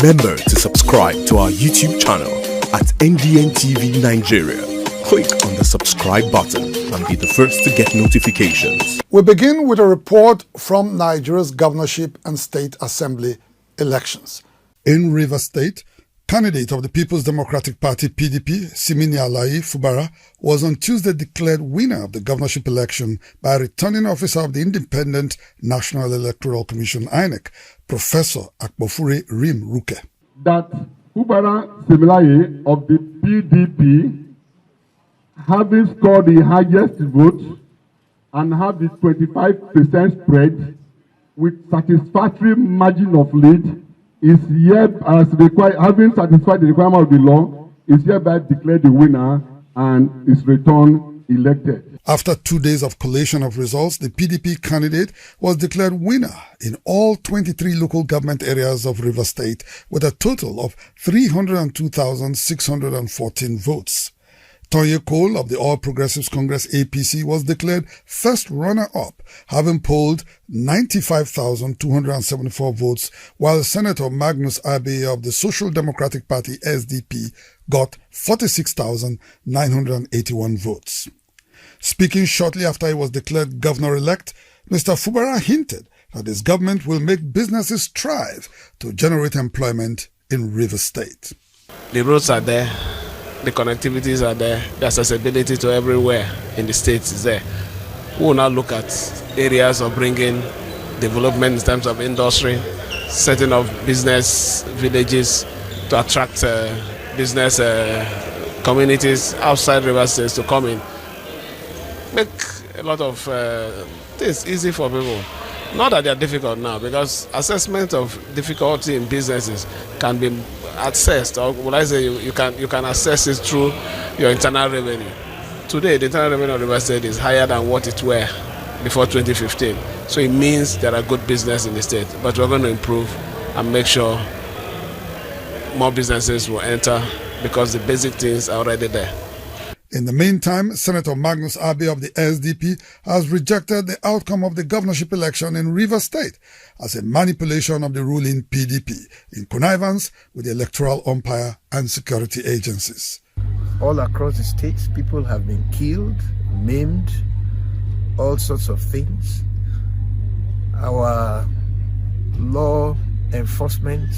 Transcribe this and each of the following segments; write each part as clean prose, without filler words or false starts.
Remember to subscribe to our YouTube channel at NDN TV Nigeria. Click on the subscribe button and be the first to get notifications. We begin with a report from Nigeria's governorship and state assembly elections. In Rivers State, candidate of the People's Democratic Party PDP, Siminialayi Fubara, was on Tuesday declared winner of the governorship election by a returning officer of the Independent National Electoral Commission (INEC), Professor Akpofure Rim Ruke. That Fubara Siminialayi of the PDP, having scored the highest vote and have the 25% spread with satisfactory margin of lead, is here as required, having satisfied the requirement of the law, is hereby declared the winner and is returned elected. After 2 days of collation of results, the PDP candidate was declared winner in all 23 local government areas of Rivers State with a total of 302,614 votes. Toye Cole of the All Progressives Congress APC was declared first runner-up, having polled 95,274 votes, while Senator Magnus Abe of the Social Democratic Party SDP got 46,981 votes. Speaking shortly after he was declared governor-elect, Mr. Fubara hinted that his government will make businesses thrive to generate employment in Rivers State. The roads are there. The connectivities are there, the accessibility to everywhere in the states is there. We will now look at areas of bringing development in terms of industry, setting up business villages to attract business communities outside River States to come in. Make a lot of things easy for people. Not that they are difficult now, because assessment of difficulty in businesses can be accessed, or would I say you can assess it through your internal revenue. Today, the internal revenue of River State is higher than what it were before 2015. So it means there are good business in the state, but we're going to improve and make sure more businesses will enter because the basic things are already there. In the meantime, Senator Magnus Abe of the SDP has rejected the outcome of the governorship election in Rivers State as a manipulation of the ruling PDP in connivance with the electoral umpire and security agencies. All across the states, people have been killed, maimed, all sorts of things. Our law enforcement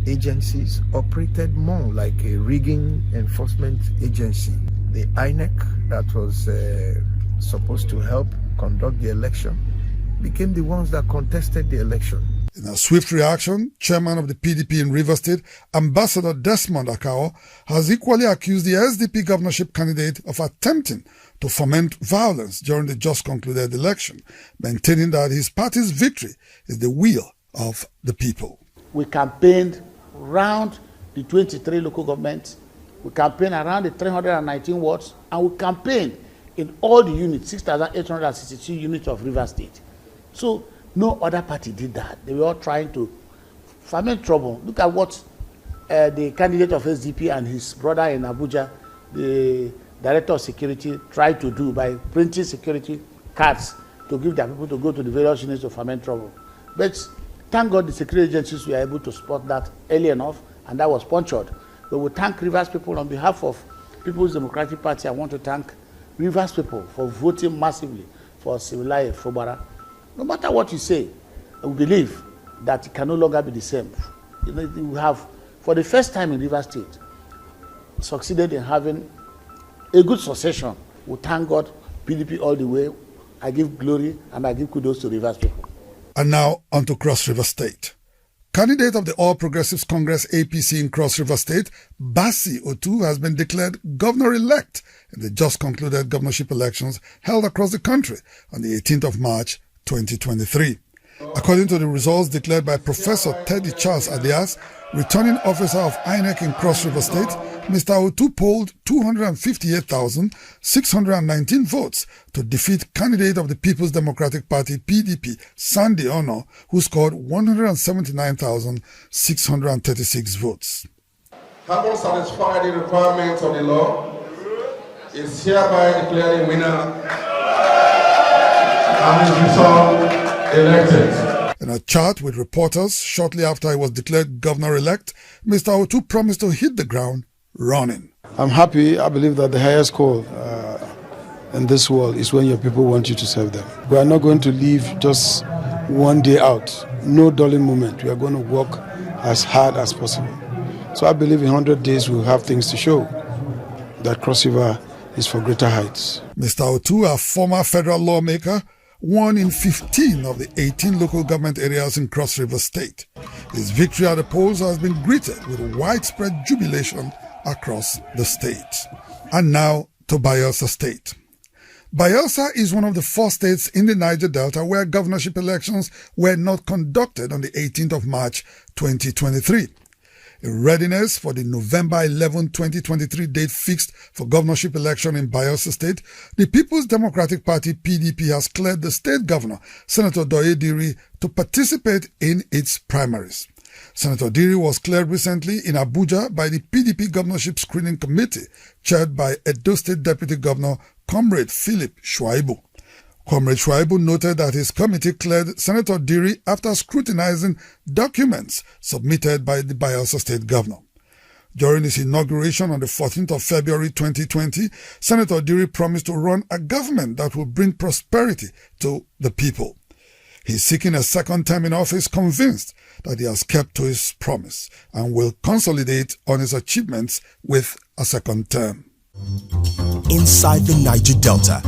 agencies operated more like a rigging enforcement agency. The INEC that was supposed to help conduct the election became the ones that contested the election. In a swift reaction, chairman of the PDP in Rivers State, Ambassador Desmond Akao, has equally accused the SDP governorship candidate of attempting to foment violence during the just concluded election, maintaining that his party's victory is the will of the people. We campaigned around the 23 local governments, we campaigned around the 319 wards, and we campaigned in all the units, 6,862 units of River State. So no other party did that. They were all trying to foment trouble. Look at what the candidate of SDP and his brother in Abuja, the director of security, tried to do by printing security cards to give their people to go to the various units to foment trouble. But thank God the security agencies were able to spot that early enough, and that was punctured. But we thank Rivers people on behalf of People's Democratic Party. I want to thank Rivers people for voting massively for Siminialayi Fubara. No matter what you say, we believe that it can no longer be the same. We have, for the first time in Rivers State, succeeded in having a good succession. We thank God, PDP all the way. I give glory and I give kudos to Rivers people. And now on to Cross River State. Candidate of the All Progressives Congress APC in Cross River State, Bassey Otu, has been declared governor-elect in the just concluded governorship elections held across the country on the 18th of March 2023. According to the results declared by Professor Teddy Charles Adias, returning officer of INEC in Cross River State, Mr. Otu polled 258,619 votes to defeat candidate of the People's Democratic Party PDP, Sandy Ono, who scored 179,636 votes. Having satisfied the requirements of the law, is hereby declared winner and is resolved elected. In a chat with reporters shortly after he was declared governor-elect, Mr. Otu promised to hit the ground running. I'm happy. I believe that the highest call in this world is when your people want you to serve them. We are not going to leave just one day out. No dulling moment. We are going to work as hard as possible. So I believe in 100 days we'll have things to show that Cross River is for greater heights. Mr. Otu, a former federal lawmaker, won in 15 of the 18 local government areas in Cross River State. His victory at the polls has been greeted with widespread jubilation across the state. And now to Bayelsa State. Bayelsa is one of the 4 states in the Niger Delta where governorship elections were not conducted on the 18th of March 2023. In readiness for the November 11, 2023 date fixed for governorship election in Bayelsa State, the People's Democratic Party (PDP) has cleared the state governor, Senator Doye Diri, to participate in its primaries. Senator Diri was cleared recently in Abuja by the PDP Governorship Screening Committee, chaired by Edo State Deputy Governor Comrade Philip Shuaibu. Comrade Shuaibu noted that his committee cleared Senator Diri after scrutinizing documents submitted by the Bayelsa State Governor. During his inauguration on the 14th of February 2020, Senator Diri promised to run a government that will bring prosperity to the people. He's seeking a second term in office, convinced that he has kept to his promise and will consolidate on his achievements with a second term. Inside the Niger Delta,